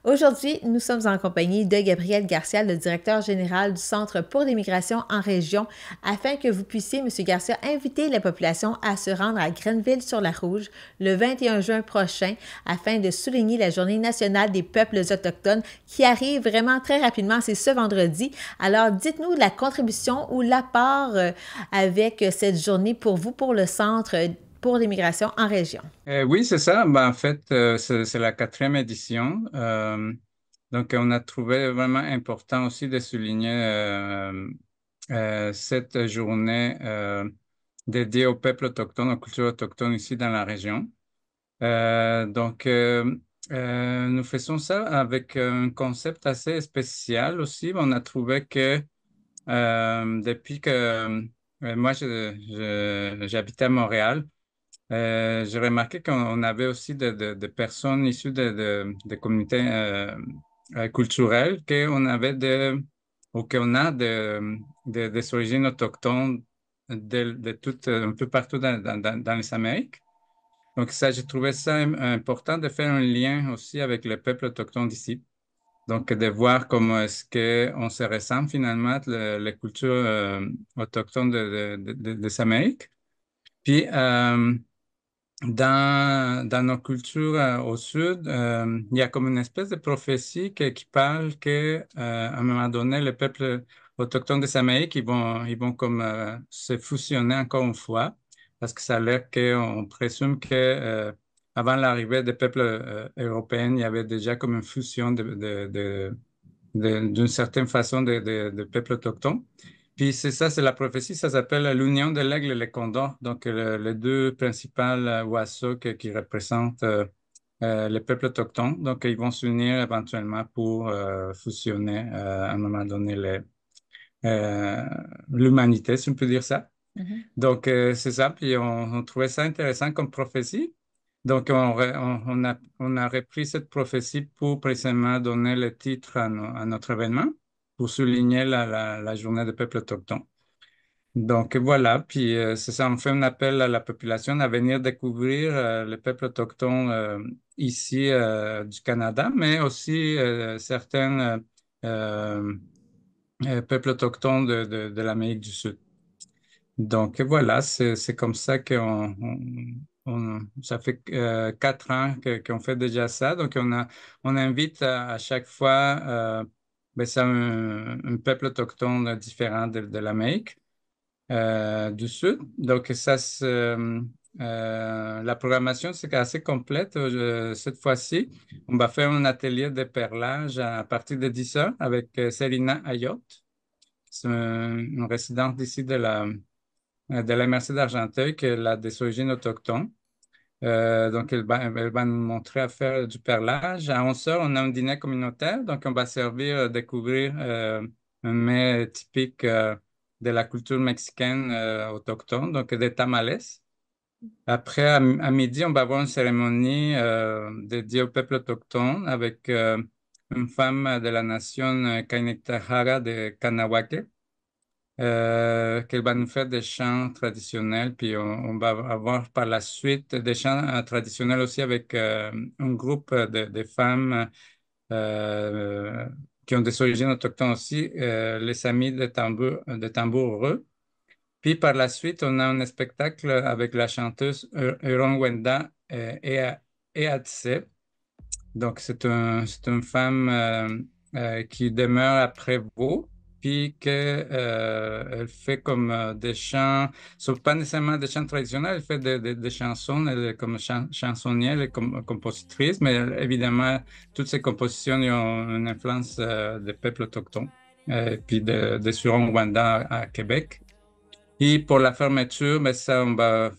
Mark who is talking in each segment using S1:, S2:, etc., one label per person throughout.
S1: Aujourd'hui, nous sommes en compagnie de Gabriel Garcia, le directeur général du Centre pour l'immigration en région, afin que vous puissiez, M. Garcia, inviter la population à se rendre à Grenville-sur-la-Rouge le 21 juin prochain afin de souligner la Journée nationale des peuples autochtones qui arrive vraiment très rapidement, c'est ce vendredi. Alors, dites-nous la contribution ou l'apport avec cette journée pour vous, pour le Centre pour l'immigration en région.
S2: Oui, c'est ça. Ben, en fait, c'est la quatrième édition. Donc, on a trouvé vraiment important aussi de souligner cette journée dédiée au peuple autochtone, aux cultures autochtones ici dans la région. Donc, nous faisons ça avec un concept assez spécial aussi. On a trouvé que depuis que moi, j'habitais à Montréal, j'ai remarqué qu'on avait aussi de personnes issues de communautés culturelles, qu'on avait ou qu'on a des origines autochtones de toutes, un peu partout dans les Amériques. Donc ça, j'ai trouvé ça important de faire un lien aussi avec le peuple autochtone d'ici. Donc de voir comment est-ce qu'on se ressemble finalement, les cultures autochtones des Amériques. Puis, dans nos cultures au sud, il y a comme une espèce de prophétie qui parle que, à un moment donné, les peuples autochtones des Amériques, ils vont comme se fusionner encore une fois, parce que ça a l'air qu'on présume que avant l'arrivée des peuples européens, il y avait déjà comme une fusion d'une certaine façon de peuples autochtones. Puis c'est ça, c'est la prophétie, ça s'appelle l'union de l'aigle et le condor, donc les deux principaux oiseaux qui représentent les peuples autochtones. Donc ils vont s'unir éventuellement pour fusionner à un moment donné euh, l'humanité, si on peut dire ça.
S1: Mhm.
S2: Donc c'est ça, puis on trouvait ça intéressant comme prophétie. Donc on a repris cette prophétie pour précisément donner le titre à notre événement, pour souligner la journée des peuples autochtones. Donc voilà, puis c'est ça, on fait un appel à la population à venir découvrir les peuples autochtones ici du Canada, mais aussi certains euh, peuples autochtones de l'Amérique du Sud. Donc voilà, c'est comme ça ça fait 4 ans qu'on fait déjà ça. Donc on invite à chaque fois ben, c'est un peuple autochtone différent de l'Amérique du Sud. Donc, la programmation, c'est assez complète. Cette fois-ci, on va faire un atelier de perlage à partir de 10 heures avec Selina Ayotte. C'est une résidente d'ici de la MRC d'Argenteuil, qui a des origines autochtones. Donc, elle va nous montrer à faire du perlage. À 11 heures, on a un dîner communautaire. Donc, on va servir, découvrir un mets typique de la culture mexicaine autochtone, donc des tamales. Après, à midi, on va avoir une cérémonie dédiée au peuple autochtone avec une femme de la nation Kainetahara de Kanawake qu'elle va nous faire des chants traditionnels, puis on va avoir par la suite des chants traditionnels aussi avec un groupe de femmes euh, qui ont des origines autochtones aussi, les Amis de tambour heureux. Puis par la suite, on a un spectacle avec la chanteuse Euron Wenda Eadse. Donc, c'est une femme qui demeure à Prévost, puis elle fait comme des chants, sauf pas nécessairement des chants traditionnels, elle fait des chansons, elle est comme chansonnière, elle est comme compositrice, mais évidemment, toutes ces compositions ils ont une influence des peuples autochtones, puis de Huron-Wendat à Québec. Et pour la fermeture, ben ça, on va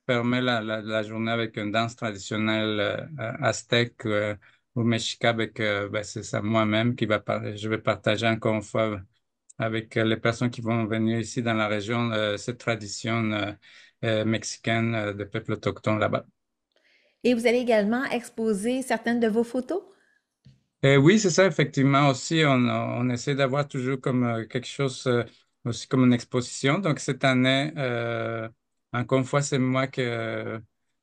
S2: fermer la journée avec une danse traditionnelle aztèque ou mexicaine avec, ben, c'est ça, moi-même je vais partager encore une fois avec les personnes qui vont venir ici dans la région cette tradition mexicaine de peuple autochtone là-bas.
S1: Et vous allez également exposer certaines de vos photos?
S2: Oui, c'est ça, effectivement. Aussi, on essaie d'avoir toujours comme quelque chose, aussi comme une exposition. Donc, cette année, encore une fois, c'est moi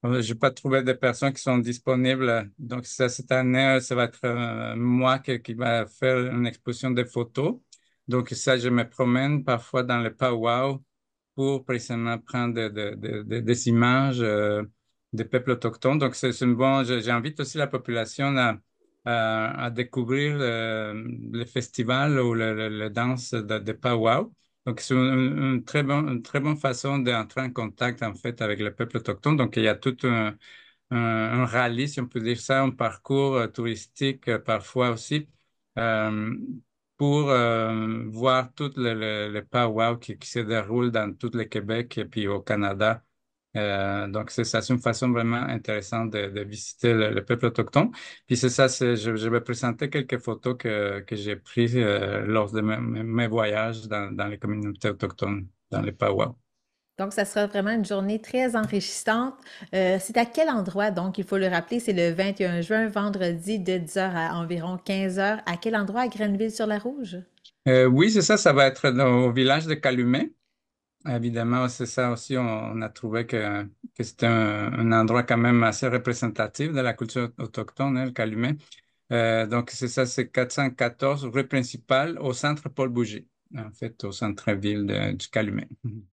S2: Je n'ai pas trouvé de personnes qui sont disponibles. Donc, ça, cette année, ça va être moi qui va faire une exposition de photos. Donc, ça, je me promène parfois dans le powwow pour précisément prendre des images des peuples autochtones. Donc, c'est une bonne. J'invite aussi la population à découvrir le festival ou le danse de powwow. Donc, c'est une très bonne façon d'entrer en contact, en fait, avec le peuple autochtone. Donc, il y a tout un rallye, si on peut dire ça, un parcours touristique parfois aussi, euh, pour voir tout le powwow qui se déroule dans tout le Québec et puis au Canada. Donc, c'est ça, c'est une façon vraiment intéressante de visiter le peuple autochtone. Puis c'est ça, je vais présenter quelques photos que j'ai prises lors de mes voyages dans les communautés autochtones, dans les powwows.
S1: Donc, ça sera vraiment une journée très enrichissante. C'est à quel endroit? Donc, il faut le rappeler, c'est le 21 juin, vendredi, de 10 heures à environ 15 heures. À quel endroit? À Grenville-sur-la-Rouge?
S2: Oui, c'est ça va être au village de Calumet. Évidemment, c'est ça aussi, on a trouvé que c'était un endroit quand même assez représentatif de la culture autochtone, hein, le Calumet. Donc, c'est ça, c'est 414 rue principale au centre Paul Bougie, en fait, au centre-ville du Calumet.